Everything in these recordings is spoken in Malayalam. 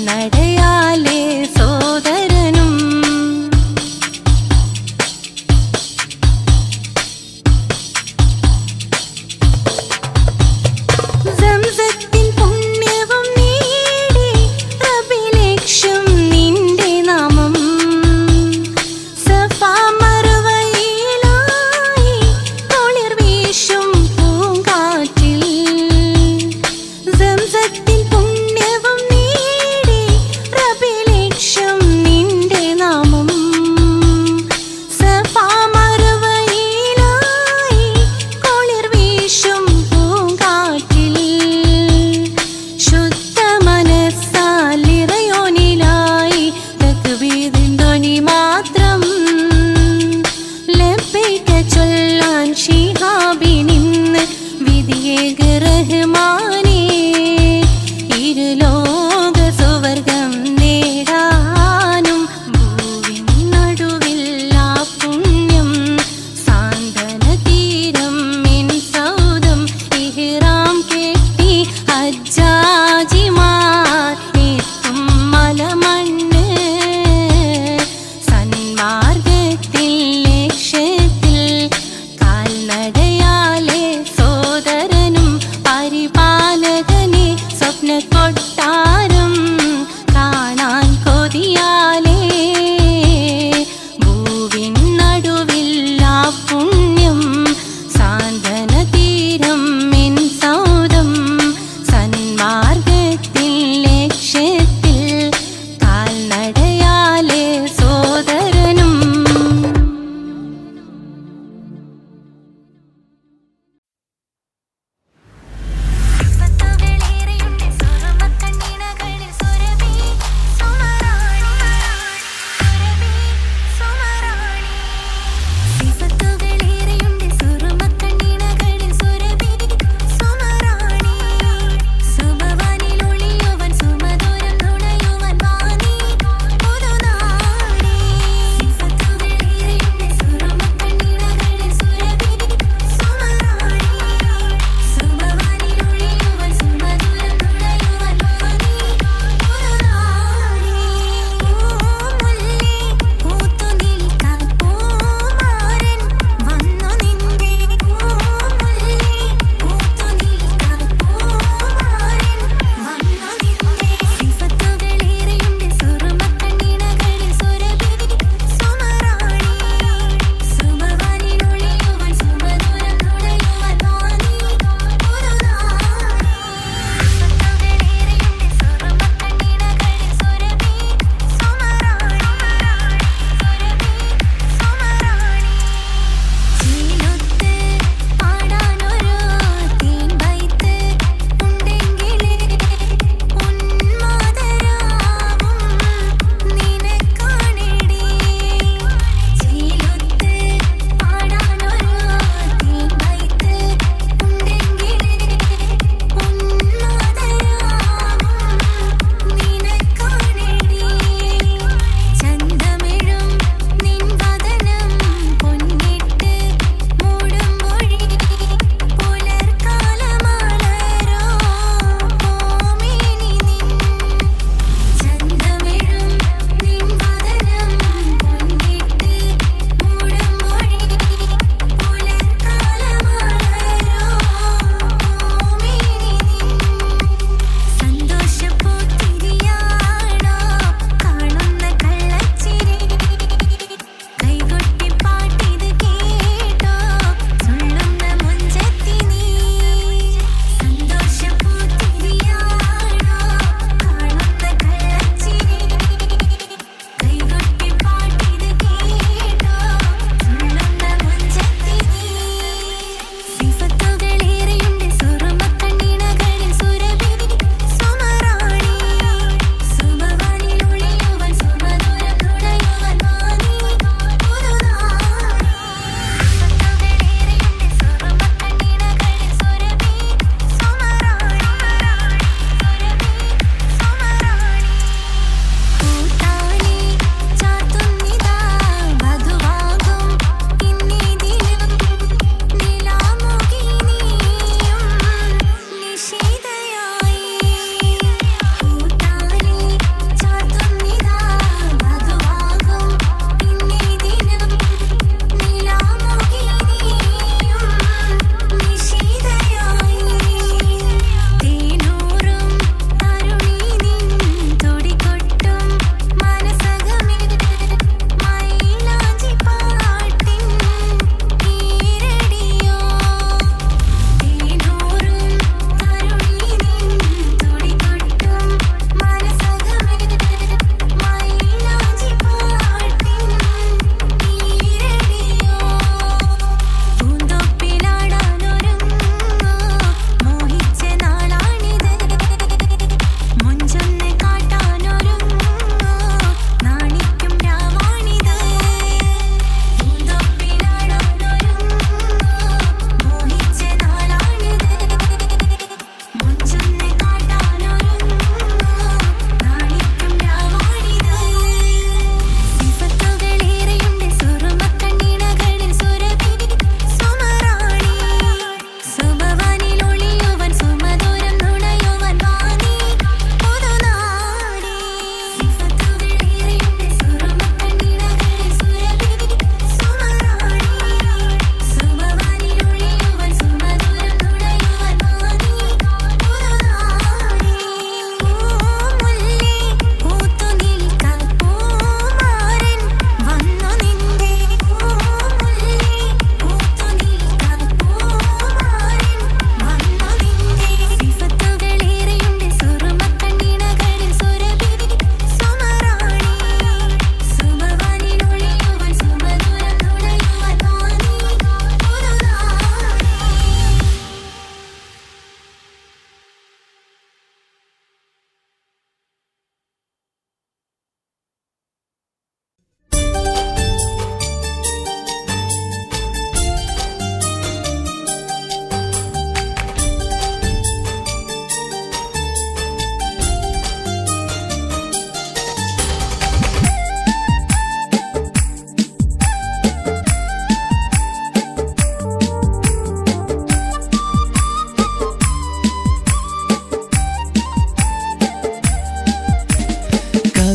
നടയാലേ സോദരനും സംസത്തിൻ പുണ്യവും നേടി റബ്ബിലേക്ഷം നിന്റെ നാമം സഫാ മറുവയിലായി കുളിർ വീശും പൂങ്കാറ്റിൽ സംസത്തിൻ പുണ്യവും നേടി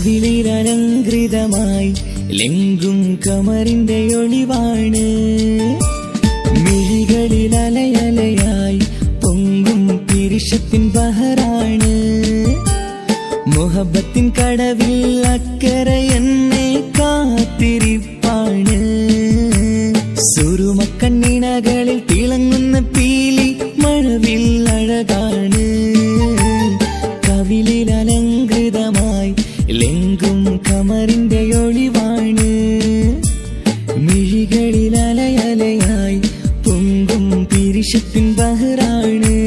കവിളിലലങ്കൃതമായി ലെങ്കും കമറിന്റെ ഒളിവാണ്. മിഴികളിൽ അലയലയായി പൊങ്കും പിരിശത്തിൻ ബഹറാണ്. മുഹബത്തിൻ കടവിൽ അക്കരെ എന്നെ കാത്തിരിപ്പാണ്. സുറുമക്കണ്ണിണകളിൽ തിളങ്ങുന്ന പീലി മഴവിൽ അഴകാണ്. കവിളിൽ അലങ്കൃതമായി ലെങ്കും കമറിന്റെ ഒളിവാണ്. മിഴികളിൽ അലയലയായി പൊങ്കും പിരിശത്തിൻ ബഹറാണ്.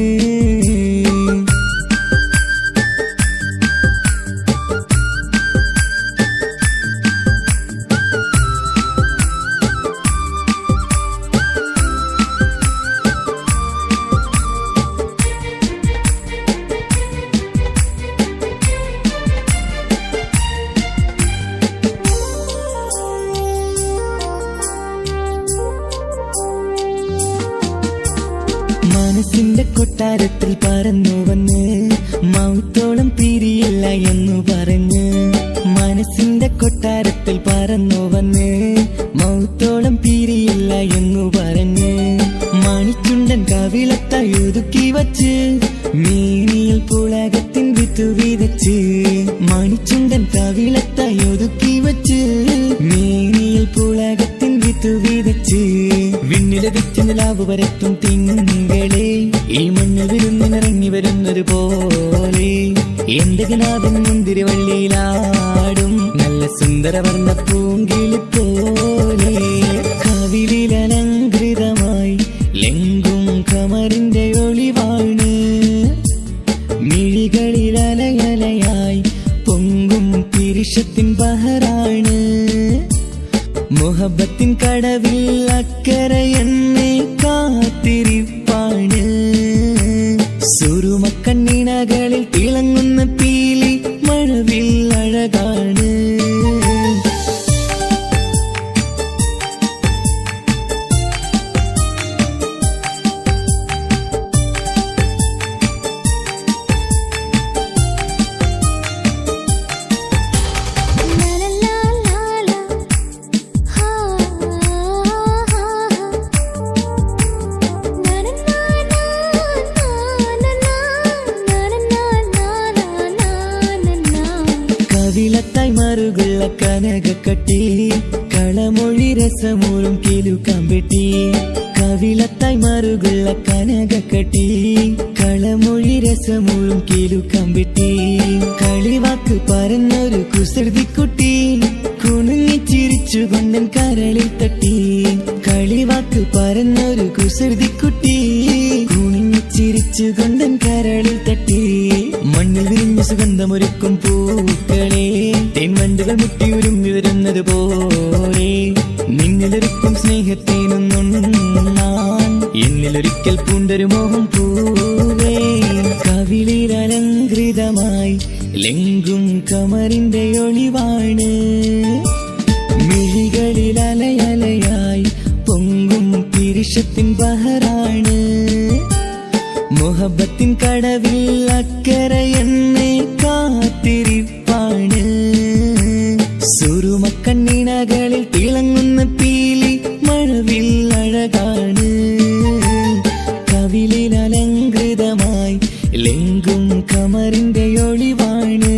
മനസ്സിന്റെ കൊട്ടാരത്തിൽ പറന്നു വന്ന് മൗത്തോളം പിരിയില്ല എന്നു പറഞ്ഞ്. മനസ്സിന്റെ കൊട്ടാരത്തിൽ പറന്നു വന്ന് മൗത്തോളം പിരിയില്ല എന്നു പറഞ്ഞ്. മണിച്ചുണ്ടൻ കവിളത്തായി ഒതുക്കി വച്ച് മേനിയിൽ പുളകത്തിൻ വിത്തു വിതച്ച്. മണിച്ചുണ്ടൻ കവിളത്തായി ഒതുക്കി വച്ച് മേനിയിൽ പുളകത്തിൻ വിത്തു വിതച്ച്. വിണ്ണിലതിച്ച് നിലാവ് വരത്തും തിങ്കളെ ഈ മണ്ണ് വിരുന്നിനിറങ്ങി വരുന്നത് പോലെ. എന്റെ കിനാവിൻ മുന്തിരിവള്ളിയിലാടും നല്ല സുന്ദരവർണ്ണ പൂങ്കിളി പോലെ. കവിളിലലങ്കൃതമായി ലെങ്കും കമറിന്റെ ഒളിവാണ്. മിഴികളിൽ അലയലയായി പൊങ്കും പിരിശത്തിൻ ബഹറാണ്. മുഹബത്തിൻ കടവിൽ അക്കരെ എന്നെ കാത്തിരിപ്പാണ്. സുറുമക്കണ്ണിണകളിൽ തിളങ്ങുന്ന പീലി മഴവിൽ അഴകാണ്. കവിളത്തായി മറുകുള്ള കനകക്കട്ടി കളമൊഴി രസമൂറും കിലുക്കാമ്പെട്ടി. കവിളത്തായി മറുകുള്ള കനകക്കട്ടി കളമൊഴി രസമൂറും കിലുക്കാമ്പെട്ടി. കളിവാക്ക് പറഞ്ഞൊരു കുസൃതിക്കുട്ടി കുണുങ്ങിച്ചിരിച്ചു കൊണ്ടൻ കരളിൽ തട്ടി. കളിവാക്ക് പറഞ്ഞൊരു കുസൃതിക്കുട്ടി കുണുങ്ങിച്ചിരിച്ചു കൊണ്ടൻ കരളിൽ തട്ടി. മണ്ണിൽ വിരിഞ്ഞ സുഗന്ധമൊരുക്കും പൂക്കളെ തേൻവണ്ടുകൾ മുട്ടിയുരുമ്പി വരുന്നത് പോലെ. നിന്നിലൊരുക്കും സ്നേഹത്തേനൊന്നുണ്ണാൻ എന്നിലൊരിക്കൽ പൂണ്ടൊരു മോഹം പൂവേ. കവിളിലലങ്കൃതമായി ലെങ്കും കമറിന്റെ ഒളിവാണ്. മിഴികളിൽ അലയലയായി പൊങ്കും പിരിശത്തിൻ ബഹറാണ്. മുഹബത്തിൻ കടവിൽ അക്കരെ എന്നെ കാത്തിരിപ്പാണ്. സുറുമക്കണ്ണിണകളിൽ തിളങ്ങുന്ന പീലി മഴവിൽ അഴകാണ്. കവിളിലലങ്കൃതമായി ലെങ്കും കമറിന്റെ ഒളിവാണ്.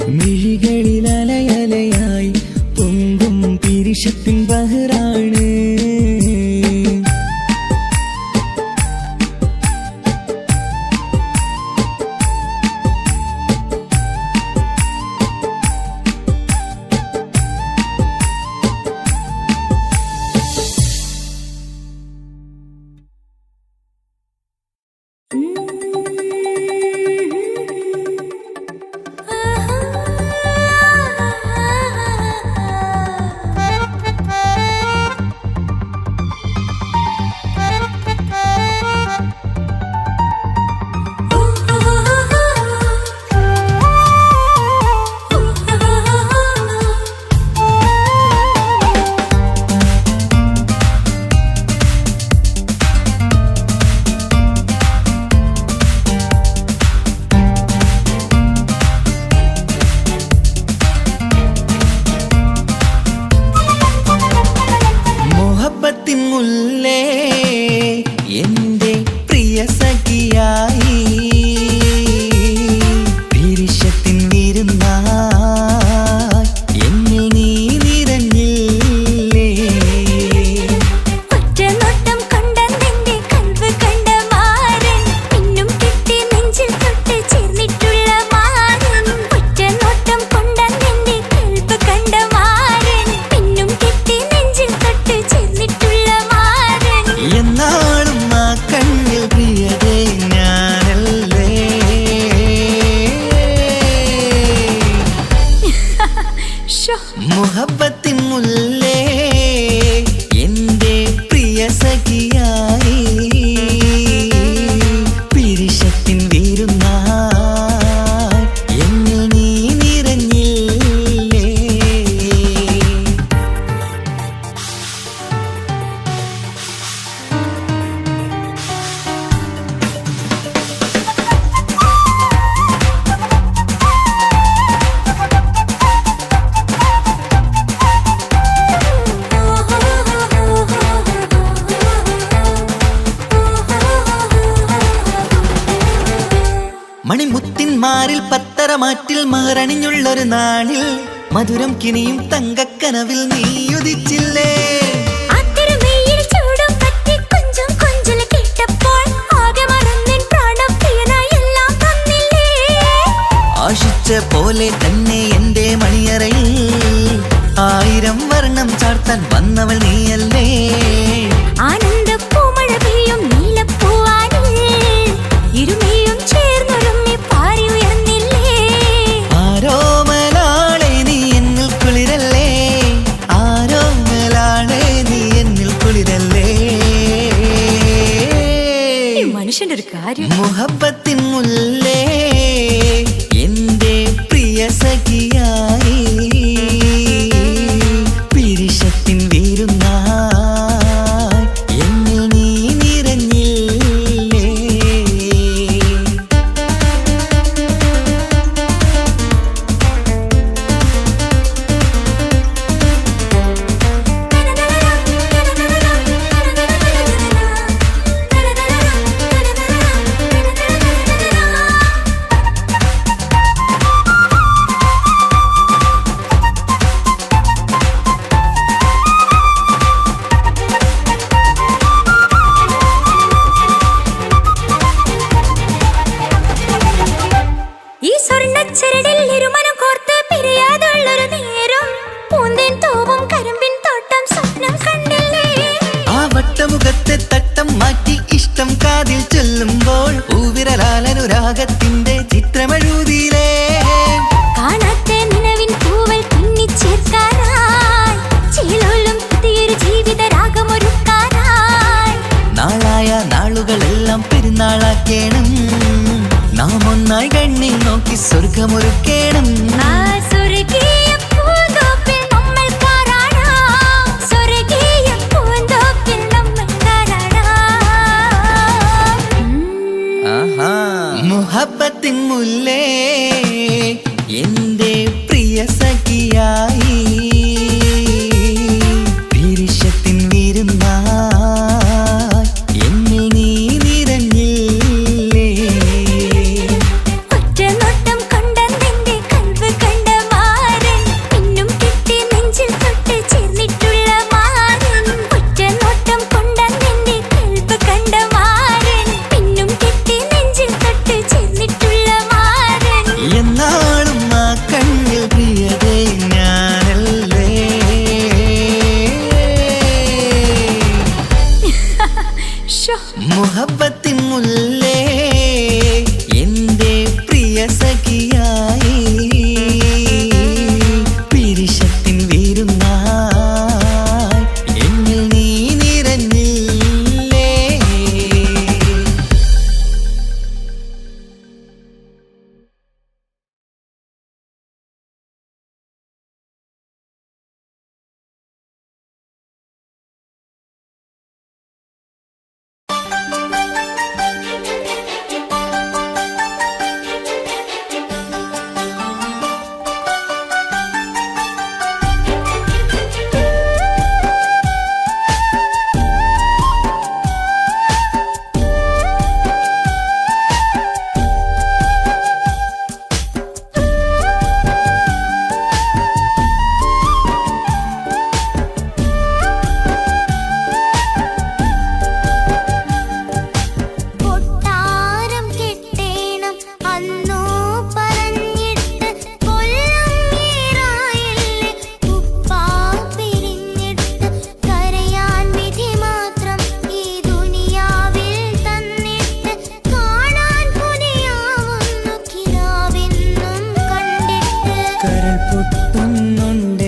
മിഴികളിൽ അലയലയായി പൊങ്കും പിരിശത്തിൻ ബഹറാണ്. മുഹബത്തിൻ മുല്ലേ എന്റെ പ്രിയ സഖിയായി പിരിശത്തിൻ വീരുന്നായി എന്നിൽ നീ നിറഞ്ഞില്ലേ. മണിമുത്തിന്മാരിൽ പത്തരമാറ്റിൽ മഹറണിഞ്ഞുള്ളൊരു നാളിൽ മധുരം കിനിയും തങ്കക്കനവിൽ നീ ഉദിച്ചില്ലേ. ആശിച്ച പോലെ തന്നെ എന്റെ മണിയറയിൽ 1000 വർണ്ണം ചാർത്താൻ വന്നവൾ നീയല്ലേ. ആരോമലാളെ നീ എന്നിൽ കുളിരല്ലേ, ആരോമലാളെ നീ എന്നിൽ കുളിരല്ലേ. മനുഷ്യന്റെ ഒരു കാര്യം. മുഹബത്തിൻ മുല്ലേ എന്റെ പ്രിയ സഖിയായി പിരിശത്തിൻ വീരുന്നായി എന്നിൽ നീ നിറഞ്ഞില്ലേ. ഈ സ്വർണ്ണച്ചരടിൽ ഇരുമനം കോർത്ത് പിരിയാതുള്ളൊരു നേരം പൂന്തേൻ തോവും കരിമ്പിൻ തോട്ടം സ്വപ്നം കണ്ടില്ലേ. ആ വട്ടമുഖത്തെ തട്ടം മാറ്റി ഇഷ്ടം കാതിൽ ചൊല്ലുമ്പോൾ പൂവിരലാലനുരാഗത്തിന്റെ ചിത്രമെഴുതിയിലേ. കാണാത്ത നിലവിൻ പൂവൽ പിന്നിച്ചേർക്കാനായി ചിലോലും പുതിയൊരു ജീവിത രാഗമൊരുക്കാനായി നാളായ നാളുകളെല്ലാം പെരുന്നാളാക്കേണം, നാം ഒന്നായി കണ്ണിൽ നോക്കി സ്വർഗമൊരുക്കേണം. ആ സ്വർഗീയ പൂന്തോപ്പിൽ നമ്മൾ കാരാടാം, സ്വർഗീയ പൂന്തോപ്പിൽ നമ്മൾ കാരാടാം. ആഹാ. മുഹബത്തിൻ മുല്ലേ എന്റെ പ്രിയ സഖിയായി പിരിശത്തിൻ വീരുന്നായി എന്നിൽ നീ നിറഞ്ഞില്ലേ. ഒറ്റ നോട്ടം കൊണ്ടെന്റെ കൽവ് കണ്ട മാരൻ പിന്നും കിട്ടി നെഞ്ചിൽ തൊട്ട് ചേർന്നിട്ടുള്ള മാരൻ. ഒറ്റ നോട്ടം കൊണ്ടെന്റെ കൽവ് കണ്ട മാരൻ പിന്നും കിട്ടി നെഞ്ചിൽ തൊട്ട് ചേർന്നിട്ടുള്ള മാരൻ. എന്നാളും ആ കണ്ണിൽ പ്രിയതേ ഞാനല്ലേ. മുഹബത്തിൻ മുല്ലേ എന്റെ പ്രിയ സഖിയായി പിരിശത്തിൻ വീരുന്നായി എന്നിൽ നീ നിറഞ്ഞില്ലേ. പൊട്ടുന്നുണ്ട്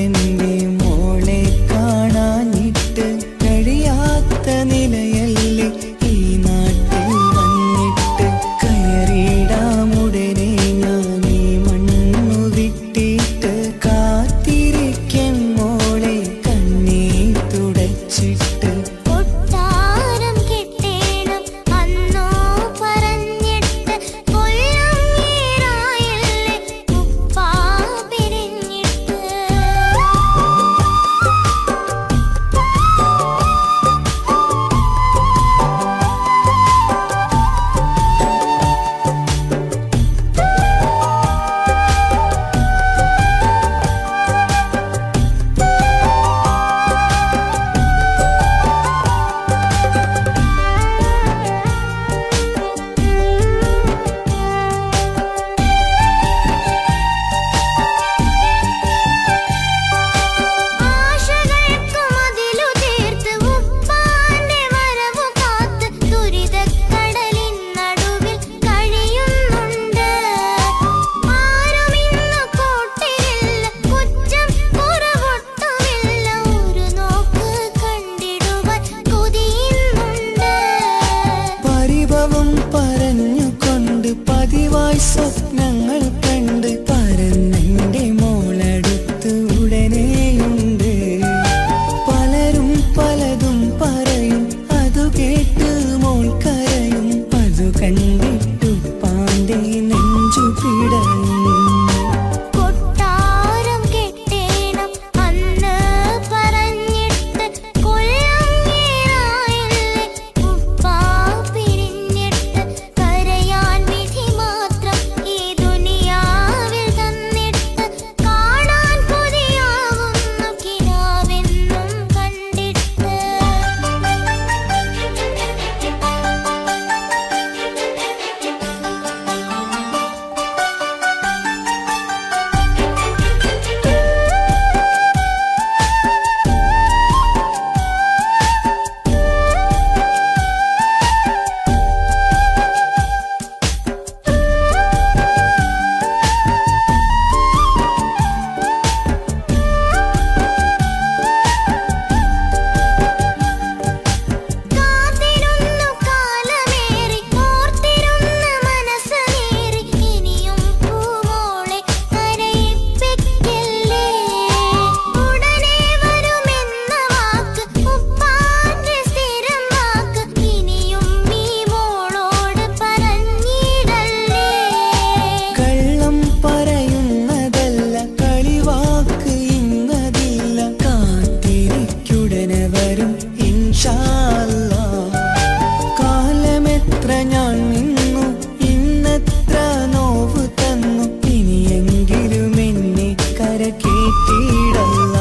കര കേട്ടിടല്ല.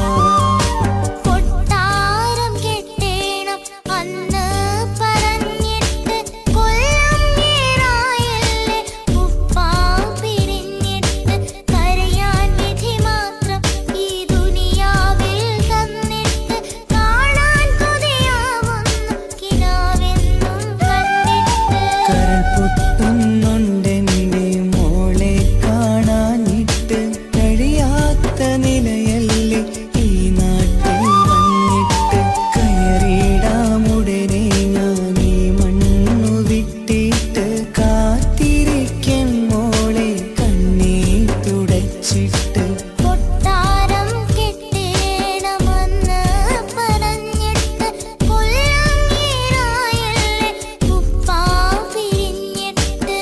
കൊട്ടാരം കെട്ടേണം അന്ന് പറഞ്ഞിട്ട് കൊല്ലം ഏറായല്ലേ ഉപ്പാ പിരിഞ്ഞിട്ട് കരയാൻ വിധി മാത്രം ഈ ദുനിയാവിൽ തന്നിട്ട് കാണാൻ കൊതിയാവുന്നു കിനാവെന്നും കണ്ടിട്ട്. കരൾ പൊട്ടുന്നുണ്ടെന്റെ മോളെ കാണാനിട്ട് കഴിയാത്ത നിലയല്ലേ ഈ നാട്ടിൽ വന്നിട്ട്. കയറിയിടാമുടനെ ഞാൻ ഈ മണ്ണു വിട്ടിട്ട് കാത്തിരിക്കും മോളെ കണ്ണീർ തുടച്ചിട്ട്. കൊട്ടാരം കെട്ടേണമെന്ന് പറഞ്ഞിട്ട് കൊല്ലം ഏറായല്ലേ ഉപ്പാ പിരിഞ്ഞിട്ട്.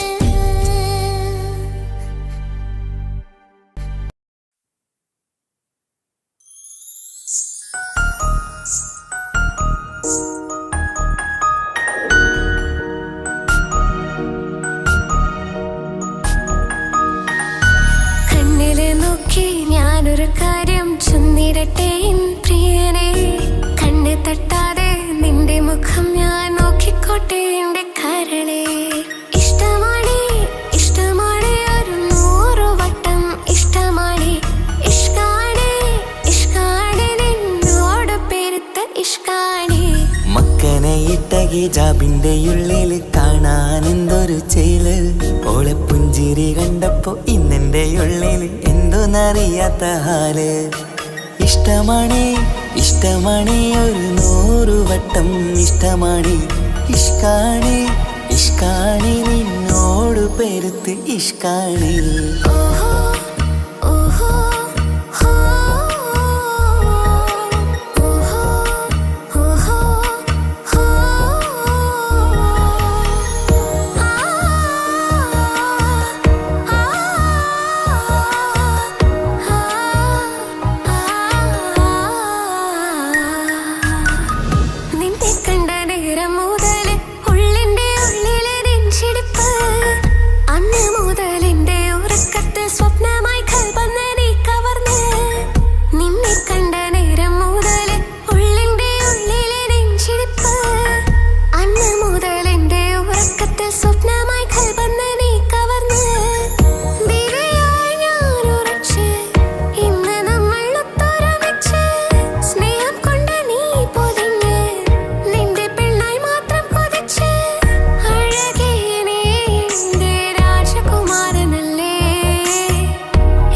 കണ്ണില് നോക്കി ഞാനൊരു കാര്യം ചൊന്നിടട്ടെ എൻ പ്രിയനെ. കണ്ണ് തട്ടാതെ നിന്റെ മുഖം ഞാൻ നോക്കിക്കോട്ടെ എന്റെ കരളെ. ഇഷ്ടമാണ് ഇഷ്ടമാണ് ഒരു 100 വട്ടം ഇഷ്ടമാണ്. ഇഷ്കാണ് ഇഷ്കാണ് നിന്നോട് പെരുത്ത ഇഷ്കാണ്. മക്കനയിട്ട ഹിജാബിന്റെ ഉള്ളില് കാണാൻ എന്തൊരു ചേല്. ഓളെ പുഞ്ചിരി കണ്ടപ്പോ ഇന്നെന്റെ ഉള്ളില് എന്തോന്നറിയാത്ത ഹാല്. ഇഷ്ടമാണ് ഇഷ്ടമാണ് ഒരു 100 വട്ടം ഇഷ്ടമാണ്. ഇഷ്കാണ് ഇഷ്കാണ് നിന്നോട് പെരുത്ത് ഇഷ്കാണ്. ഓഹോ ഓഹോ ഹോ ഓഹോ ഓഹോ ഹോ നിന്നെ കണ്ട നേരം മുതല് ഉള്ളിന്റെ ഉള്ളിലെ നെഞ്ചിടിപ്പ്. അന്ന് മുതൽ എന്റെ ഉറക്കത്തിൽ സ്വപ്നമായി കൽപ്പന നീ കവർന്ന്. നിന്നെ കണ്ട നേരം മുതല് ഉള്ളിന്റെ ഉള്ളിലെ നെഞ്ചിടിപ്പ്. അന്ന് മുതൽ എന്റെ ഉറക്കത്തിൽ സ്വപ്നമായി കൽപ്പന നീ കവർന്ന്. ദിവ്യയായി ഞാൻ ഉറച്ച് ഇന്ന് നമ്മൾ ഒത്തൊരുമിച്ച്. സ്നേഹം കൊണ്ട് നീ പൊതിഞ്ഞ് നിന്റെ പെണ്ണായി മാത്രം കൊതിച്ച്. അഴകേ നീ എന്റെ രാജകുമാരനല്ലേ.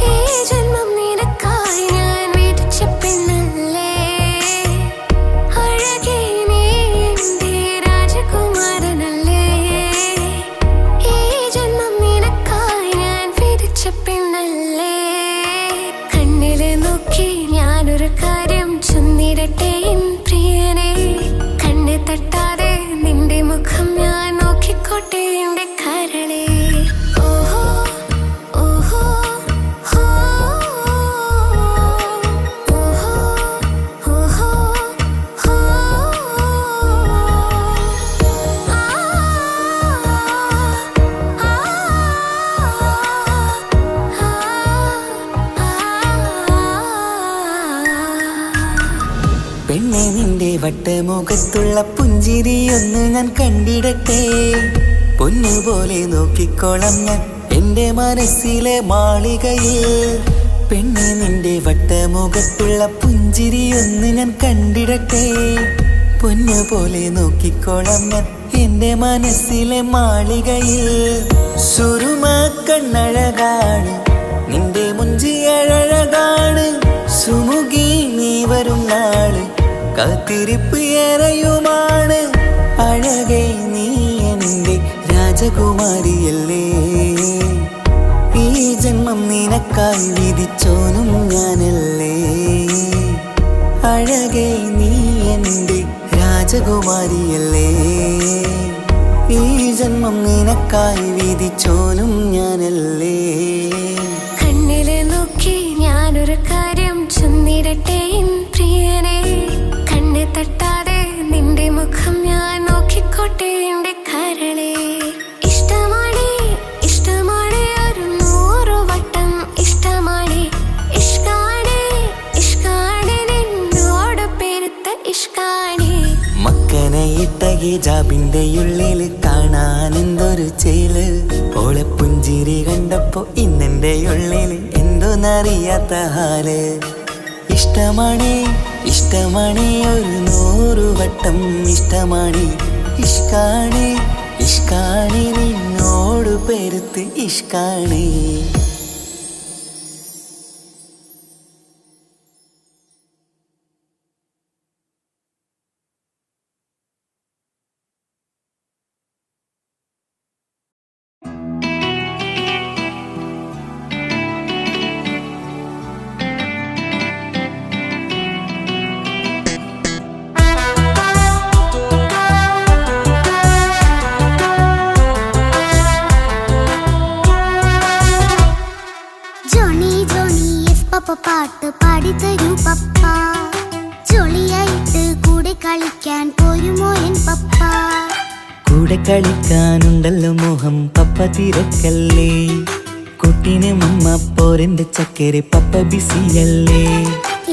ഈ ജന്മം നിനക്കായി ഞാൻ വിധിച്ച പെണ്ണല്ലേ. അഴകേ നീ എന്റെ രാജകുമാരനല്ലേ. ഈ ജന്മം നിനക്കായി ഞാൻ വിധിച്ച പെണ്ണല്ലേ. കണ്ണില് നോക്കി ഞാനൊരു കാര്യം ചൊന്നിടട്ടെ എൻ പ്രിയനെ. കണ്ണ് തട്ടാതെ നിന്റെ മുഖം ഞാൻ നോക്കിക്കോട്ടെ എന്റെ കരളെ. ഓഹോ ഓഹോ ഹോ ഓഹോ ഓഹോ ഹോ പെണ്ണെ നിന്റെ വട്ടമുഖത്തുള്ള പുഞ്ചിരിയൊന്ന് ഞാൻ കണ്ടിടട്ടെ. പൊന്നുപോലെ നോക്കിക്കോളാം ഞാൻ എന്റെ മനസ്സിലെ മാളികയിൽ. പെണ്ണെ നിന്റെ വട്ടമുഖത്തുള്ള പുഞ്ചിരിയൊന്ന് ഞാൻ കണ്ടിടട്ടെ. പൊന്നുപോലെ നോക്കിക്കോളാം ഞാൻ എന്റെ മനസ്സിലെ മാളികയിൽ. സുറുമ കണ്ണഴകാണ് നിന്റെ മുഞ്ചിയഴകാണ്. സുമുഖി നീ വരും നാള് കാത്തിരിപ്പ് ഏറെയുമാണ്. അഴകേ നീ എന്റെ രാജകുമാരിയല്ലേ. ഈ ജന്മം നിനക്കായി വിധിച്ചോനും ഞാനല്ലേ. അഴകേ നീ എന്റെ രാജകുമാരിയല്ലേ. ഈ ജന്മം നിനക്കായി വിധിച്ചോനും ഞാനല്ലേ. കണ്ണില് നോക്കി ഞാനൊരു കാര്യം ചൊന്നിടട്ടെ എൻ പ്രിയനെ. കണ്ണ് തട്ടാതെ നിന്റെ മുഖം ഞാൻ നോക്കിക്കോട്ടെ എന്റെ കരളെ. ഇഷ്ടമാണ് ഇഷ്ടമാണ് ഒരു 100 വട്ടം ഇഷ്ടമാണ്. ഇഷ്കാണ് ഹിജാബിന്റെ ഉള്ളില് കാണാൻ എന്തൊരു ചേല്. ഓളെ പുഞ്ചിരി കണ്ടപ്പോ ഇന്നെന്റെ ഉള്ളില് എന്തോന്നറിയാത്ത ഹാല്. ഇഷ്ടമാണ് ഇഷ്ടമാണ് ഒരു 100 വട്ടം ഇഷ്ടമാണ്. ഇഷ്കാണ് ഇഷ്കാണ് നിന്നോട് പെരുത്ത് ഇഷ്കാണ്. പാട്ട് പാടിത്തരൂ പപ്പ, ജോളിയായിട്ട് കൂടെ കളിക്കാൻ പോരുമോ എൻ പപ്പ? കൂടെ കളിക്കാനുണ്ടല്ലോ മോഹം പപ്പ തിരക്കല്ലേ. കുട്ടീനെ മമ്മ പോരെന്റെ ചക്കരെ പപ്പ ബിസിയല്ലേ.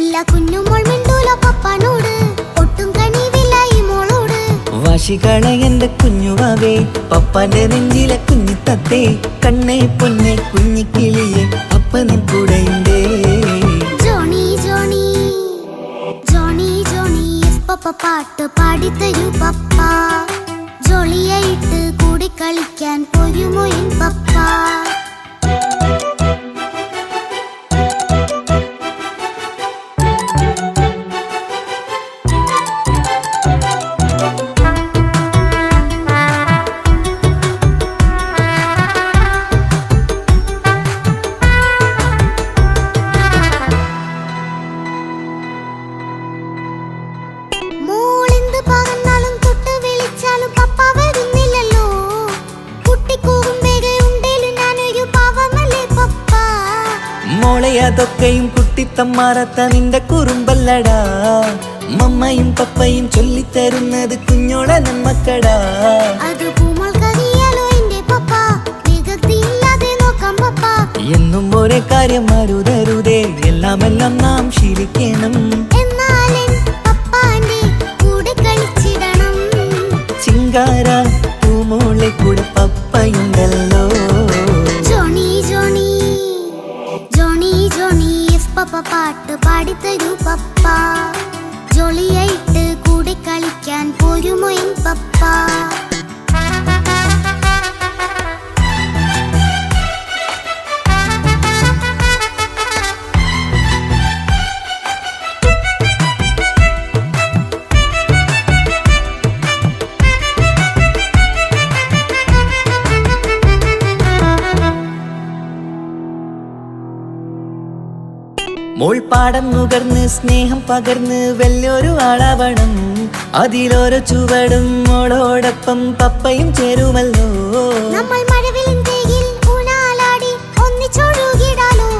ഇല്ല കുഞ്ഞുമോൾ മിണ്ടൂല പപ്പനോട്, ഒട്ടും കണിവില്ല ഈ മോളോട്. വാശികള എന്റെ കുഞ്ഞുവാവേ, പപ്പാന്റെ നെഞ്ചിലെ കുഞ്ഞിത്തത്തേ. കണ്ണേ പൊന്നെ കുഞ്ഞിക്കിളിയെ അപ്പനും കൂടെയുണ്ടേ. ജോണി ജോണി ജോണി ജോണി പപ്പ പാട്ട് പാടിത്തരൂ പപ്പ, ജോളിയായിട്ട് കൂടെ കളിക്കാൻ പോരുമോ എൻ പപ്പ? അതൊക്കെയും കുട്ടിത്തമ്മാറത്ത നിന്റെ കുറുമ്പല്ലടാ. മമ്മയും പപ്പയും ചൊല്ലിത്തരുന്നത് കുഞ്ഞോളെ നമ്മക്കടാ. എന്നും ഒരേ കാര്യം അരുതരുതേ, എല്ലാമെല്ലാം നാം ശീലിക്കണം. ചിങ്കാര പൂമോളെ കൂടെ പപ്പയുണ്ടല്ലോ. പപ്പ പാട്ട് പാടിത്തരൂ പപ്പ, ജോളിയായിട്ട് കൂടെ കളിക്കാൻ പോരുമോ എൻ പപ്പ? മോൾപ്പാടം നുകർന്ന് സ്നേഹം പകർന്ന് വലിയൊരു ആളാവണം. അതിലോരോ ചുവടും മോളോടൊപ്പം പപ്പയും ചേരുമല്ലോ. നമ്മൾ മഴവിലിൻ ഊനാലാടി ഒന്നിച്ചൊഴുകിടാലോ.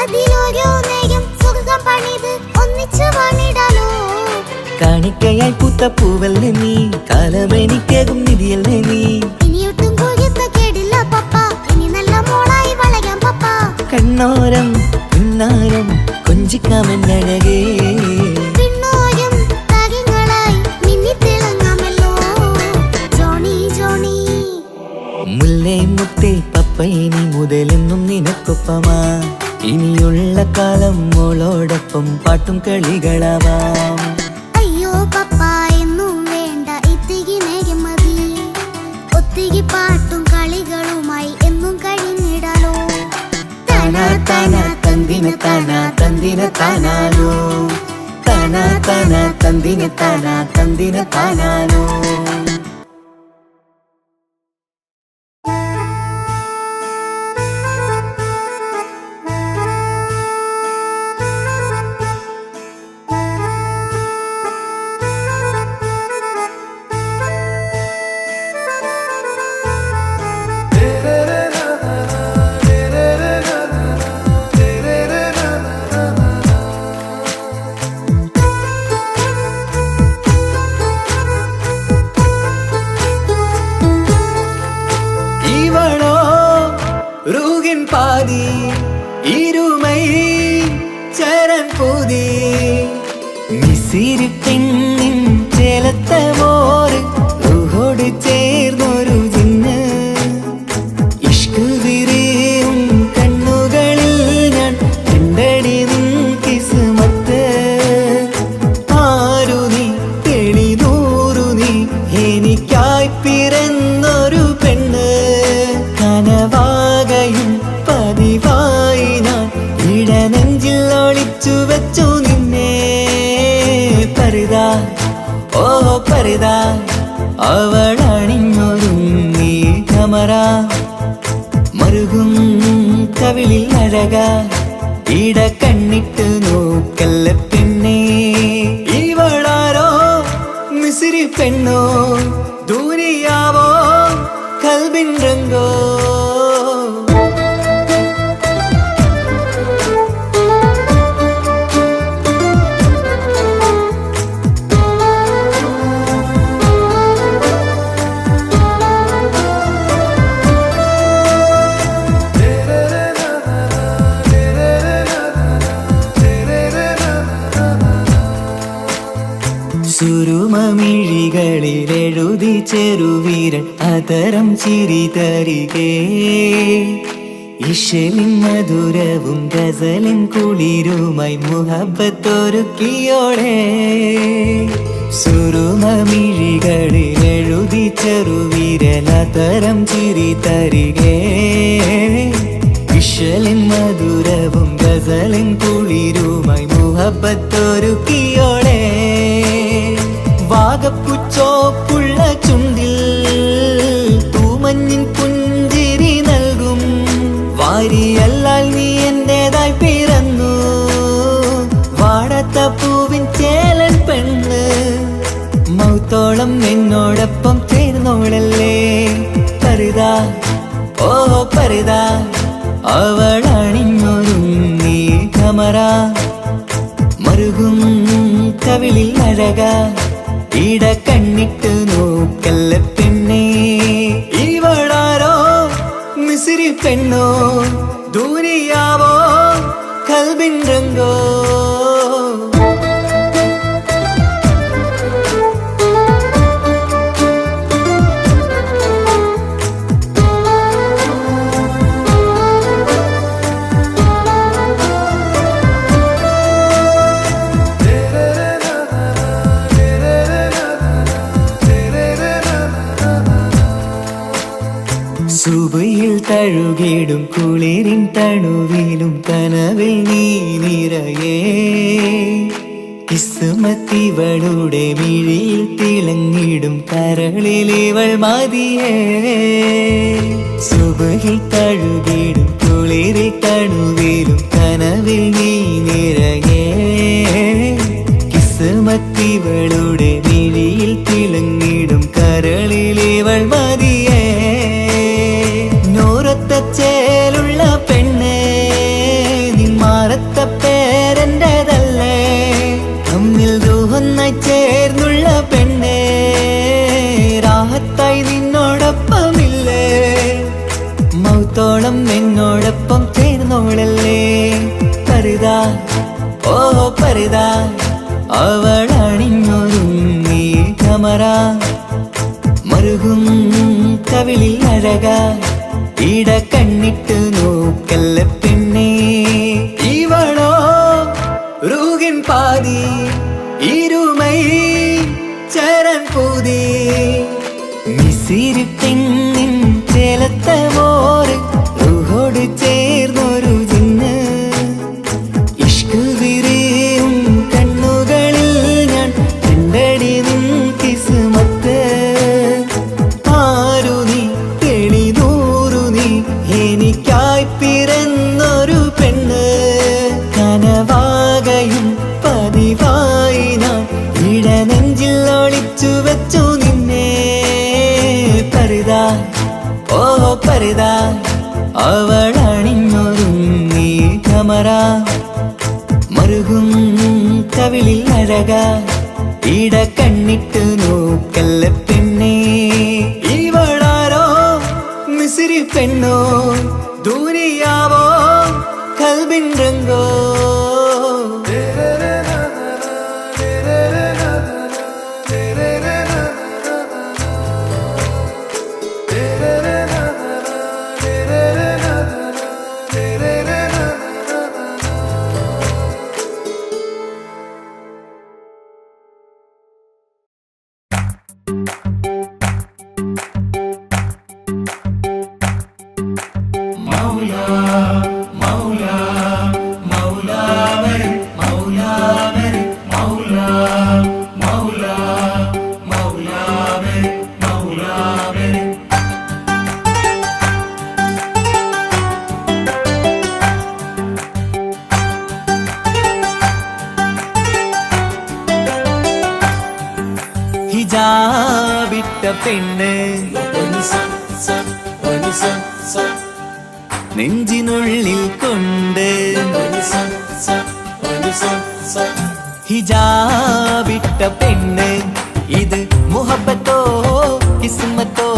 അതിലോരോ നേരം സുഖം പണിത് ഒന്നിച്ചു വാണിടാലോ. കാണിക്കയായി പൂത്ത പൂവല്ലേ നീ, കാലമെനിക്കേകും നിധിയല്ലേ നീ. ഇനിയൊട്ടും കൊയ്യത്ത കേടില്ല പപ്പ, ഇനി നല്ല മോളായി വളരാം പപ്പ. കണ്ണോരം പിന്നാരം കൊഞ്ചിക്കാമെന്നഴകേ, പിന്നോരം താരങ്ങളായി മിന്നിത്തിളങ്ങാമല്ലോ. ജോണി ജോണി മുല്ലേ മുത്തേ പപ്പയിനി മുതലെന്നും നിനക്കൊപ്പമാ. ഇനിയുള്ള കാലം മോളോടൊപ്പം പാട്ടും കളികളാവാം. അയ്യോ പപ്പ എന്നും വേണ്ട ഇത്തിരി നേരം മതി, ഒത്തിരി പാട്ടും കളികളുമായി എന്നും കഴിഞ്ഞിടാലോ. താനാ താനാ തന്തിന താനാ തന്തിന താനാലോ, താനാ താനാ തന്തിന താനാ തന്തിന താനാലോ. பாதி இருமை சரண் பூதி மிசிறு பெண்ணின் செலத்த மோறு ഒളിച്ചു വെച്ചു നിന്നെ പരിതാ ഓ പരിതാ അവളണിഞ്ഞൊരുങ്ങി കമറ മറുകും കവിളിൽ അഴക ഇട കണ്ണിട്ട് നോക്കല്ല പെണ്ണേ ഇവളാരോ മിസിരി പെണ്ണോ ദൂരിയാവോ കൽബിൻ രംഗോ സുരുമമിഴികളിൽ എഴുതി ചെറുവീരൻ അതരം ചിരി തരികേ ഇശലിൻ മധുരവും ഗസലിൻ കുളിരുമായി മുഹബത്തൊരുക്കിയോടെ സുരുമമിഴികളിൽ എഴുതി ചെറുവീരൻ അതരം ചിരി തരികേ ഇശലിൻ മധുരവും ഗസലിൻ കുളിരുമായി മുഹബത്തൊരുക്കിയോടെ വാഗപ്പുച്ചോപ്പുള്ള ചുണ്ടിൽ തൂമഞ്ഞിൻ പുഞ്ചിരി നൽകും വാരിയല്ലാൽ നീ എന്റേതായി പിറന്നു വാടത്ത പൂവിൻ ചേലൻ പെണ്ണ് മൗത്തോളം എന്നോടൊപ്പം ചേർന്നോളല്ലേ പരിതാ ഓ പരിതാ അവളണിഞ്ഞൊരുങ്ങി കമറ മറുകും കവിളിൽ അഴക ഇട കണ്ണിട്ട് നോക്കല്ല പെണ്ണേ ഇവളാരോ മിസിരി പെണ്ണോ ദൂരിയാവോ കൽബിൻ രംഗോ സുബയിൽ തഴുകിടും കുളിരിൻ തണുവിലും കനവിൽ നീ നിറയേ കിസ്മത്തിവളുടെ മിഴിയിൽ തിളങ്ങിടും കരളിലിവൾ മതിയേ സുബയിൽ തഴുകിടും കുളിരിൽ തണുവിലും കനവിൽ നീ നിറയേ കിസ്മത്തിവളുടെ മിഴിയിൽ തിളങ്ങിടും കരളിലിവൾ മതിയേ ചേലുള്ള പെണ്ണേ നിന്മാറത്ത പേരെന്റേതല്ലേ തമ്മിൽ ദൂഹൊന്നായി ചേർന്നുള്ള പെണ്ണേ രാഹത്തായി നിന്നോടൊപ്പമില്ലേ മൗത്തോളം എന്നോടൊപ്പം ചേർന്നോളല്ലേ പരിതാ ഓ പരിതാ അവളണിഞ്ഞൊരുങ്ങി കമറ മറുകും കവിളിൽ അഴക ഇട കണ്ണിട്ട് നോക്കല്ല പെണ്ണേ ഇവളോ റൂഹിൻ പാതി ഇരുമൈ ചരൻ പൂതി മിസിരി പെണ്ണിൻ ചേലത്ത മോറ് റൂഹോട് ചേർന്നൊരു ജിന്ന് ഇഷ്ക് വിരിയും കണ്ണുകളിൽ ഞാൻ കണ്ടടി നിൻ കിസ്മത്ത് ആരു നീ എനിക്കായി പിറന്നൊരു പെണ്ണ് കനവാകയും പതിവായി ഞാൻ ഇടനെഞ്ചിൽ ഒളിച്ചു വെച്ചു നിന്നെ പരിതാ ഓ പരിതാ അവളണിഞ്ഞൊരുങ്ങി കമറ മറുകും കവിളിൽ അഴക ഇട കണ്ണിട്ട് നോക്കല്ല പെണ്ണേ ഇവളാരോ മിസിരി പെണ്ണോ ദൂരിയാവോ കൽബിൻ രംഗോ Maula, Maula, Maula. ഹിജാബിട്ട പെണ്ണ് നെഞ്ചിനുള്ളിൽ കൊണ്ട് ഹിജാബിട്ട പെണ്ണ് ഇത് മുഹബത്തോ കിസ്മത്തോ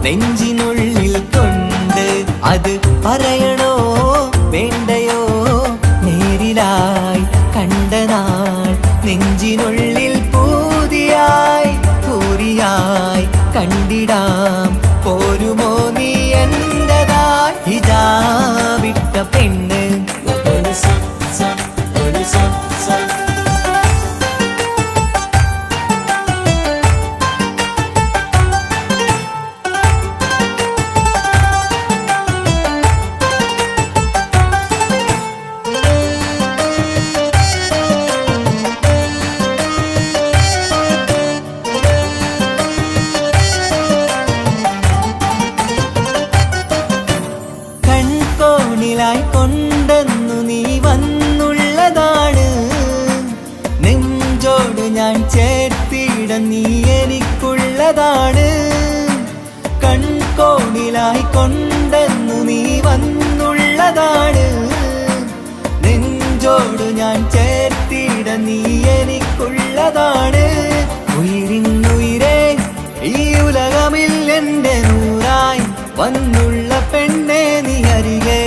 നെഞ്ചിനുള്ളിൽ കൊണ്ട് അത് പറയണോ വേണ്ടയോ നേരിലായി കണ്ട നാൾ നെഞ്ചിനുള്ളിൽ പൂതിയായി പൂരിയായി കണ്ടിടാം പോരുമോ നീ എന്റതായി ഹിജാബിട്ട പെണ്ണ് കൊണ്ടെന്നു നീ വന്നുള്ളതാണ് നെഞ്ചോട് ഞാൻ ചേർത്തിട നീ എനിക്കുള്ളതാണ് കൺകോണിലായി കൊണ്ടെന്നു നീ വന്നുള്ളതാണ് നെഞ്ചോട് ഞാൻ ചേർത്തിട നീ എനിക്കുള്ളതാണ് ഉയിരിന്നുയിരേ ഈ ഉലകമിൽ എന്റെ നൂറായി വന്നുള്ള പെണ്ണെ നീ അരികെ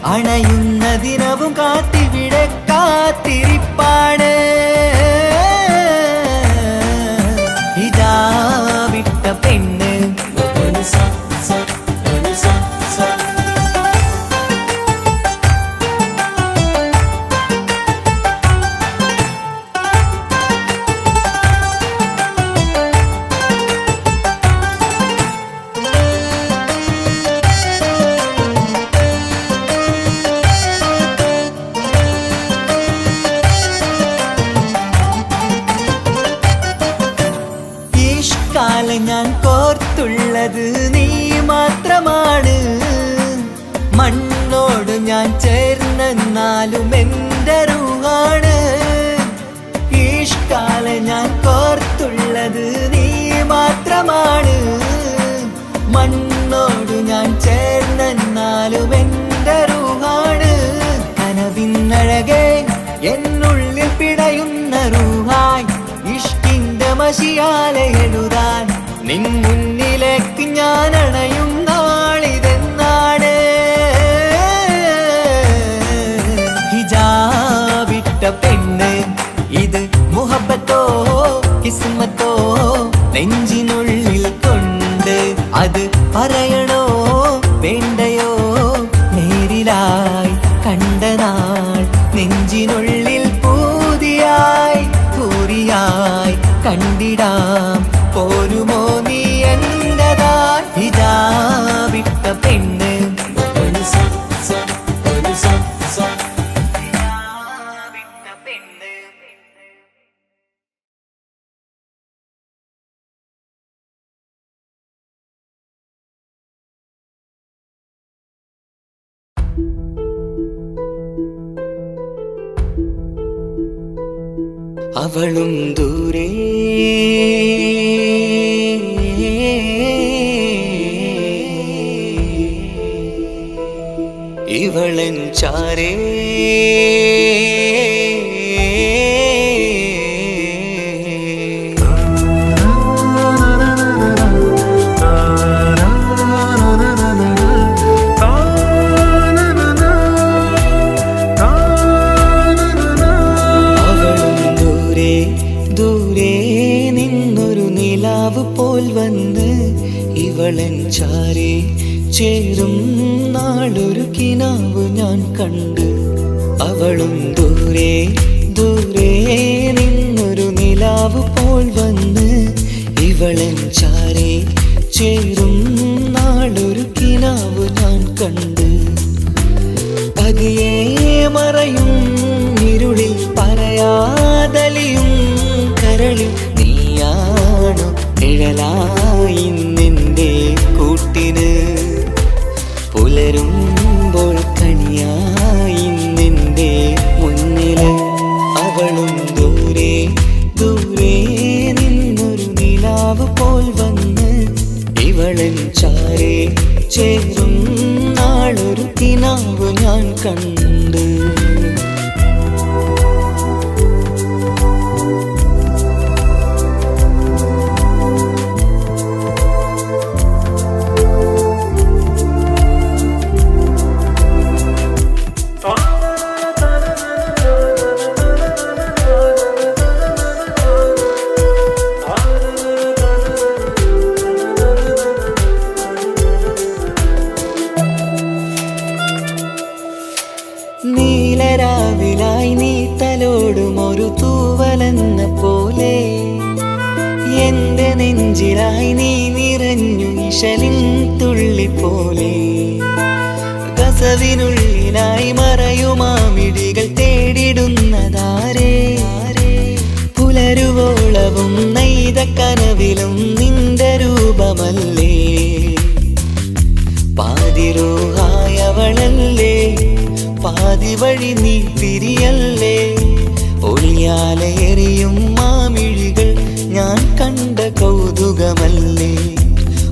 അണയുന്ന ദിനവും കാത്തിവിടെ കാത്തിരിപ്പാണ് ഹിജാബിട്ട പെണ്ണ് ഞാൻ കോർത്തുള്ളത് നീ മാത്രമാണ് മണ്ണോട് ഞാൻ ചേർന്നെന്നാലും എൻ്റെ റൂഹാണ് ഈഷ്കാല ഞാൻ കോർത്തുള്ളത് നീ മാത്രമാണ് മണ്ണോട് ഞാൻ ചേർന്നെന്നാലും എൻ്റെ റൂഹാണ് കനവിന്നഴകെ എന്നുള്ളിൽ പിടയുന്ന റൂഹായി ഇഷ്കിന്റെ മഷിയാലെ എഴുതാൻ നിൻ മുന്നിലേക്ക് ഞാൻ അണയും നാളിതെന്നാണ് ഹിജാബിട്ട പെണ്ണ് ഇത് മുഹബത്തോ കിസ്മത്തോ നെഞ്ചിനുള്ളിൽ കൊണ്ട് അത് പറയണോ വേണ്ടയോ നേരിലായി കണ്ട നാൾ നെഞ്ചിനുള്ളിൽ പൂതിയായി പൂരിയായി കണ്ടിടാം പോരുമോ നീ എന്റതായി ഹിജാബിട്ട പെണ്ണ് അവളും ദൂരെ ഇവളൻ ചാരേ പോൽ വന്ന് ഇവളൻ ചാരേ ചേരും നാളൊരു കിനാവ് ഞാൻ കണ്ട് അവളും ദൂരെ ദൂരെ നിന്നൊരു നിലാവ് പോൽ വന്ന് ഇവളൻ ചാരേ ചേരും നാളൊരു കിനാവ് ഞാൻ കണ്ട് പതിയെ മറയും ഇരുളിൽ പറയാതലിയും കരളിൽ നീയാണു നിഴലായി നിന്റെ കൂട്ടിന് പുലരുമ്പോൾ കണിയായി നിന്റെ മുന്നില് അവളും ദൂരെ ദൂരെ നിന്നൊരു നിലാ കണ്ട്. നീലരാവിലായി നീ തലോടും ഒരു തൂവലെന്ന പോലെ എന്റെ നെഞ്ചിലായി നീ നിറഞ്ഞു ഇശലിൻ തുള്ളി പോലെ. കസവിനുള്ളിലായി മറയുമാമിടികൾ തേടിടുന്നതാരേ, പുലരുവോളവും നെയ്ത കനവിലും നിന്റെ രൂപമല്ലേ. പാതിരൂഹായവളല്ലേ, പാതി വഴി നീ തിരിയല്ലേ. ഒളിയാലെ എറിയും മാമിഴികൾ ഞാൻ കണ്ട കൗതുകമല്ലേ.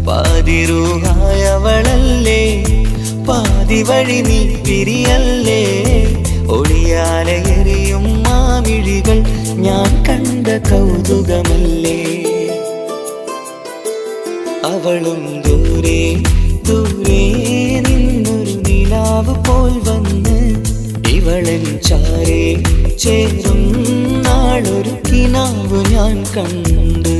പാതിരൂഹായവളല്ലേ, പാതി വഴി നീ തിരിയല്ലേ. ഒളിയാലെ എറിയും മാമിഴികൾ ഞാൻ കണ്ട കൗതുകമല്ലേ. അവളും ദൂരെ ദൂരെ നിന്നൊരു നിലാവ് പോൽ വന്ന് ഇവളൻ ചാരേ ചേരും നാളൊരു കിനാവ് ഞാൻ കണ്ട്.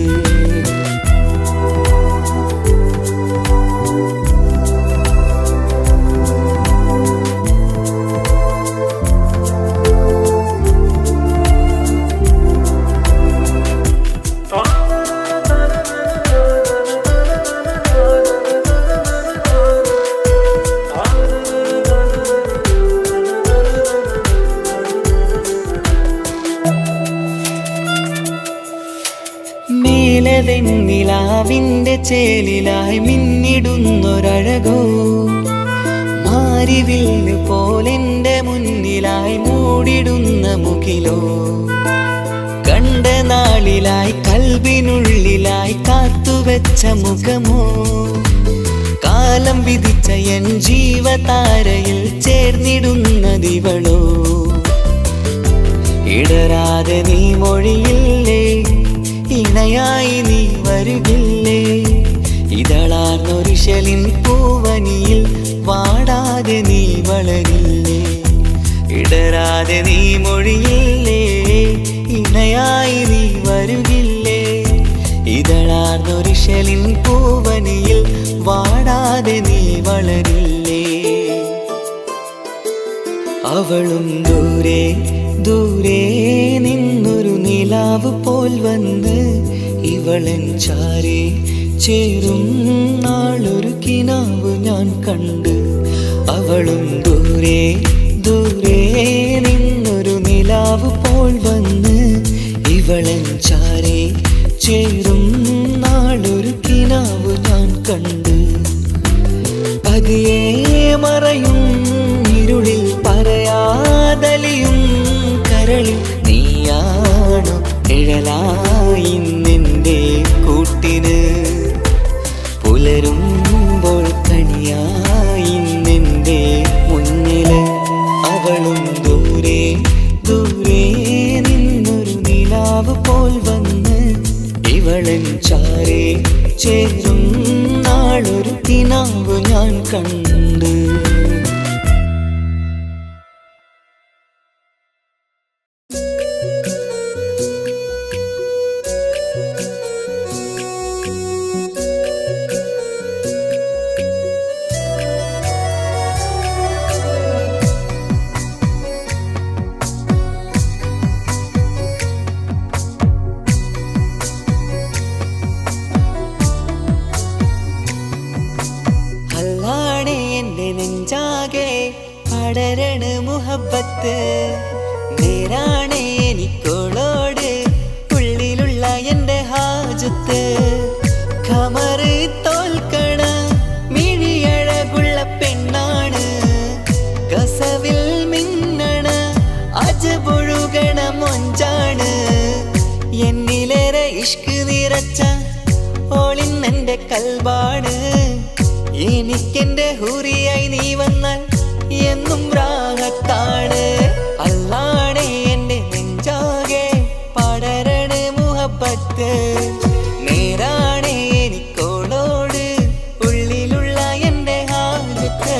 മേലതെന്നിലാവിന്റെ ചേലിലായി മിന്നിടുന്നൊരഴകോ, മാരിവില്ല് പോലെന്റെ മുന്നിലായി മൂടിടുന്ന മുകിലോ. കണ്ട നാളിലായി കൽബിനുള്ളിലായി കാത്തുവെച്ച മുഖമോ, കാലം വിധിച്ച എൻ ജീവതാരയിൽ ചേർന്നിടുന്നതിവളോ. ഇടരാതെ നീ മൊഴിയില്ലേ, ഇണയായി നീ വരുകില്ലേ. ഇതളാർന്നൊരിശലിൻ പൂവനിയിൽ വാടാതെ നീ വളരില്ലേ. ഇടരാതെ നീ മൊഴിയില്ലേ, ഇണയായി നീ വരുകില്ലേ. ഇതളാർന്നൊരിശലിൻ പൂവനിയിൽ വാടാതെ നീ വളരില്ലേ. അവളും ദൂരെ ദൂരെ നിന്നൊരു നിലാവ് പോൽ വന്ന് ഇവളൻ ചാരേ ചേരും നാളൊരു കിനാവ് ഞാൻ കണ്ട്. അവളും ദൂരെ ദൂരെ നിന്നൊരു നിലാവ് പോൽ വന്ന് ഇവളൻ ചാരേ ചേരും നാളൊരു കിനാവ് ഞാൻ കണ്ട്. പതിയെ മറയും ഇരുളിൽ പറയാതലിയും കരളിൽ നീയാണു നിഴലായി നിന്റെ കൂട്ടിന്. പുലരുമ്പോൾ കണിയായി നിന്റെ മുന്നില്. അവളും ദൂരെ ദൂരെ നിന്നൊരു നിലാവ് പോൽ വന്ന് ഇവളൻ ചാരേ ചേരും നാളൊരു കിനാവ് ഞാൻ കണ്ട്. നെഞ്ചാകെ പടരണ മുഹബത്ത് നേരാണ് എനിക്കോളോട് ഉള്ളിലുള്ള എൻ്റെ ഹാജത്ത്. ഖമറ് തോൽക്കണ മിഴിയഴകുള്ള പെണ്ണാണ്, കസവിൽ മിന്നണ അജപൊഴുകണ മൊഞ്ചാണ്. എന്നിലേറെ ഇഷ്ക് നിറച്ച ഓളിന്നെൻ്റെ കൽബാണ്. എനിക്കെന്റെ ഹൂറിയായി നീ വന്നാൽ എന്നും രാഗ മുഹബത്ത് നേരാണേ എനിക്കോളോട് ഉള്ളിലുള്ള എൻ്റെ ഹാജത്ത്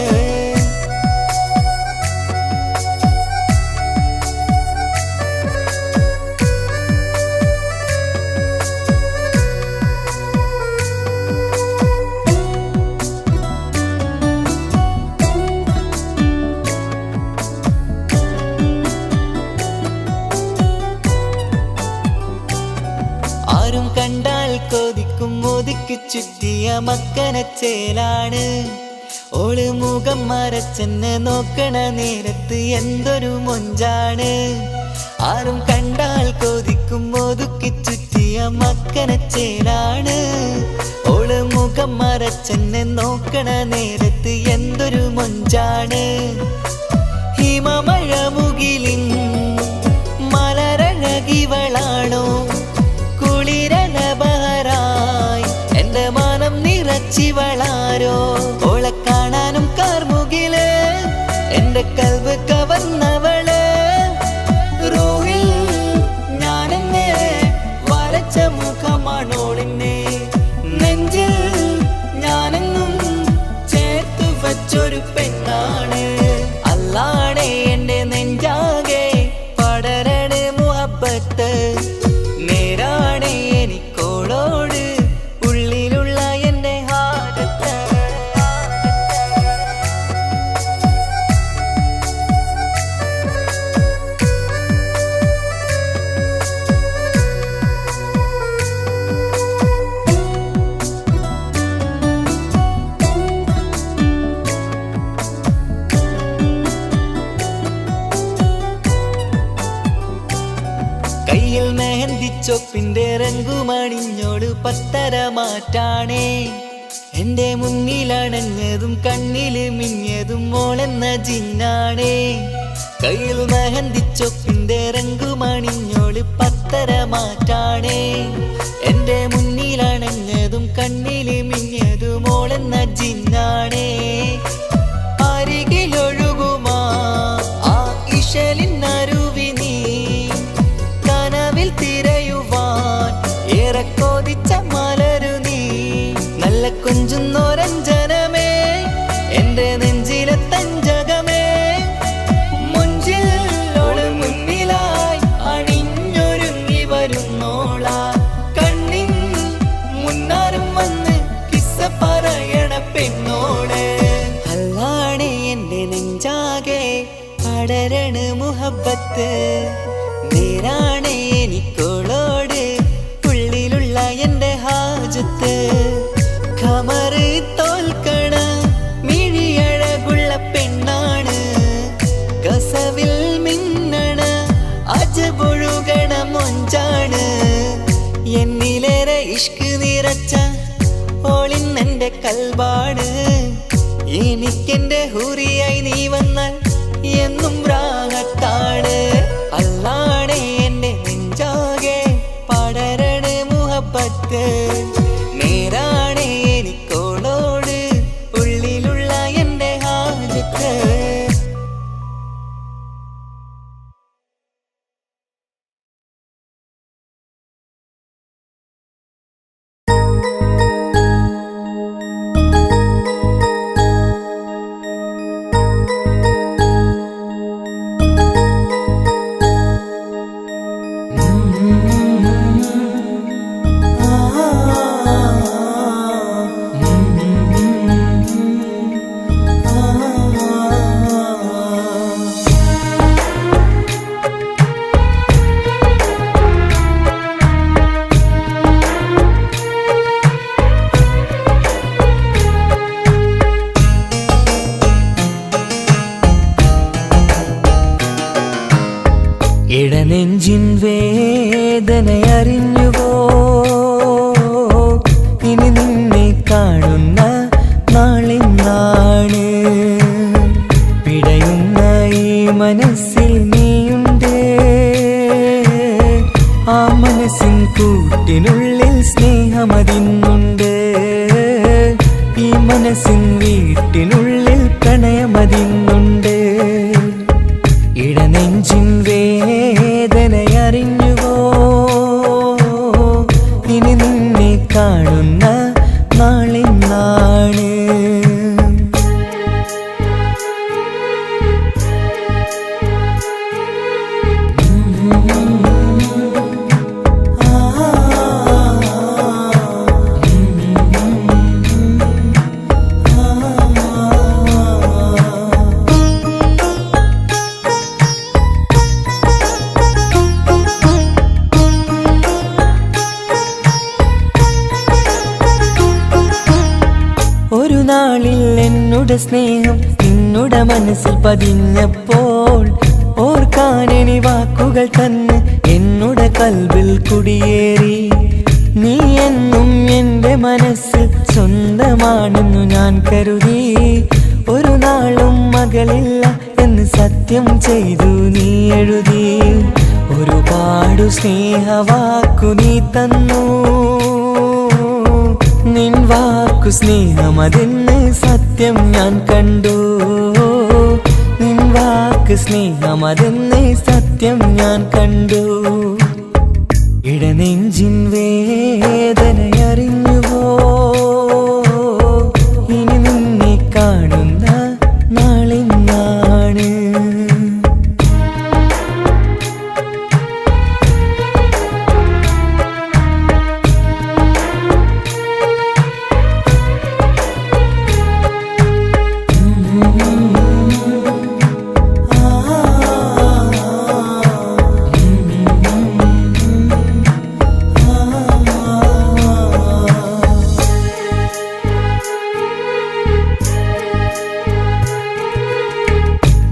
ആരും കണ്ടാൽ കൊതിക്കും ഒതുക്കി ചുറ്റിയ മക്കനച്ചേലാണ് ഓള് മുഖം മറച്ചെന്നെ നോക്കണ നേരത്ത് എന്തൊരു മൊഞ്ചാണ് ആരും കണ്ടാൽ കൊതിക്കും ഒതുക്കി ചുറ്റിയ മക്കനച്ചേലാണ് ഓള് മുഖം മറച്ചെന്നെ നോക്കണ നേരത്ത് എന്തൊരു മൊഞ്ചാണ് ഹിമമഴ മുകിലിൻ മലരഴകിവളാണോ കുളിരലബഹറായി എന്റെ മാനം നിറച്ചിവളാരോ ഓളെ കാണാനും കാർമുകില് എന്റെ കൽവ് കവർന്നവള് റൂഹിൽ ഞാനെന്നെ വരച്ച മുഖമാണോളിന്നെ നെഞ്ചിൽ ഞാനെന്നും ചേർത്തു വച്ചൊരു പെണ്ണാണ് അല്ലാണേ എന്റെ നെഞ്ചാകെ പടരണ മുഹബത്ത് നേരാണേ എനിക്കോളോട് ഉള്ളിലുള്ള എൻ്റെ ഹാജത്ത് കയ്യിൽ മെഹന്തിച്ചൊപ്പിന്റെ രംഗുമണിഞ്ഞോട് പത്തര മാറ്റാണേ എന്റെ മുന്നിലണഞ്ഞതും കണ്ണില് മിഞ്ഞതും മോളെന്ന ജിന്നാണേ കയ്യിൽ മെഹന്തിച്ചൊപ്പിന്റെ രംഗുമണിഞ്ഞോട് പത്തര മാറ്റാണേ എന്റെ മുന്നിലണഞ്ഞതും കണ്ണില് മിഞ്ഞതും മോളെന്ന ജിന്നാണേ അരികിലൊഴുകുമാ ആ ഇശലിനരുവി നീ കനവിൽ തിരയുവാൻ ഏറെ കൊതിച്ച മലരു നീ നല്ല കുഞ്ചുന്നോരഞ്ജനമേ എന്റെ നെഞ്ചിലെ തഞ്ചകമേ മുഞ്ചിൽ ഓള് മുന്നിലായി അണിഞ്ഞൊരുങ്ങി വരുന്നോള കണ്ണിൻ മുന്നാരും വന്ന് കിസ്സ പറയണ പെണ്ണോള് അല്ലാണേ എന്റെ നെഞ്ചാകെ പടരണ മുഹബത്ത് നേരാണേ എനിക്കോളോട് ഉള്ളിലുള്ള എൻ്റെ ഹാജത്ത് ഖമറ് തോൽക്കണ മിഴിയഴകുള്ള പെണ്ണാണ് കസവിൽ മിന്നണ അജബൊഴുകണ മൊഞ്ചാണ് എന്നിലേറെ ഇഷ്ക് നിറച്ച ഓളിന്നെൻ്റെ കൽബാണ് എനിക്കെന്റെ ഹൂറിയായി നീ വന്നാൽ എന്നും രാഗത്താണ് അല്ലാണേ എന്റെ നെഞ്ചാകെ പടരണ മുഹബത്ത് നേരാണേ എനിക്കോളോട് ഉള്ളിലുള്ള എൻ്റെ ഹാജത്ത് ഇടനെഞ്ചിൻ വേദനയറിഞ്ഞുവോ ഇനി നിന്നെ കാണുന്ന നാളെന്നാണ് പിടയുന്ന ഈ മനസ്സിൽ നീയുണ്ട് ആ മനസ്സിൻ കൂട്ടിനുള്ളിൽ സ്നേഹമതിന്നുണ്ട് ഈ മനസ്സിൻ വീട്ടിനുള്ളിൽ പ്രണയമതിന്നുണ്ട് ഇടനെഞ്ചിൻ വേദനയറിഞ്ഞുവോ എന്നുടെ സ്നേഹം നിന്നുടെ മനസ്സിൽ പതിഞ്ഞപ്പോൾ ഓർക്കാനെനി വാക്കുകൾ തന്നെ എന്നുടെ കൽബിൽ കുടിയേറി. നീ എന്നും എൻ്റെ മനസ്സിൽ സ്വന്തമാണെന്നു ഞാൻ കരുതി. ഒരു നാളും മകളില്ല എന്ന് സത്യം ചെയ്തു നീ എഴുതി. ഒരുപാടു സ്നേഹവാക്കു നീ തന്നു. നിൻ വാക്കു സ്നേഹമതെന്ന് സത്യം ഞാൻ കണ്ടു. നിൻ വാക്ക് സ്നേഹമതെന്ന് സത്യം ഞാൻ കണ്ടു. ഇടനെഞ്ചിൻ വേദനയറിഞ്ഞുവോ? ഇനി നിന്നെ കാണുന്ന നാളിന്നാണ്.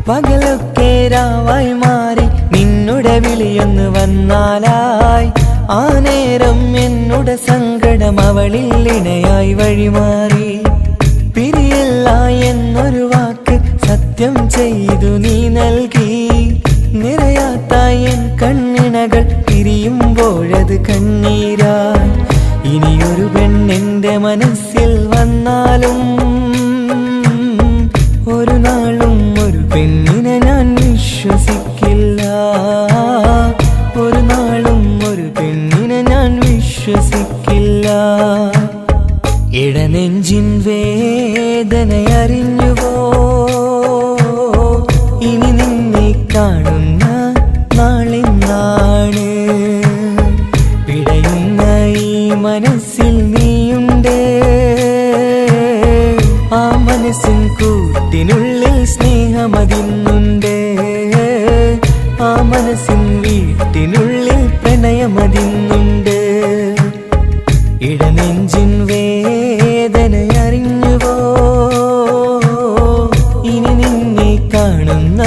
പകലൊക്കെ രാവായി മാറി നിന്നുടെ വിളിയൊന്ന് വന്നാലായി. ആ നേരം എന്നുടെ സങ്കടം അവളിൽ ഇണയായി വഴിമാറി. പിരിയില്ല എന്നൊരു വാക്ക് സത്യം ചെയ്തു നീ നൽകി. നിറയാത്ത എൻ കണ്ണിണകൾ പിരിയുമ്പോഴത് കണ്ണീരായി. ഇനിയൊരു പെണ്ണെന്റെ മനസ്സിൽ വന്നാലും ഒരു നാളും ഒരു പെണ്ണിനെ ഞാൻ വിശ്വസിക്കില്ല. ഒരു നാളും ഒരു പെണ്ണിനെ ഞാൻ വിശ്വസിക്കില്ല. ഇടനെഞ്ചിൻ വേദനയറിഞ്ഞുവോ? ഇനി നിന്നെ കാണുന്ന നാളിന്നാണ്. പിടയുന്ന ഈ മനസ്സിൽ നീയുണ്ട്. ആ മനസ്സിൻ കൂട്ടിനുള്ളിൽ സ്നേഹമതിന്നുണ്ട്. ആ മനസ്സിൻ വീട്ടിനുള്ളിൽ പ്രണയമതിന്നുണ്ട്. ഇടനെഞ്ചിൻ വേദനയറിഞ്ഞുവോ? ഇനി നിന്നെ കാണുന്ന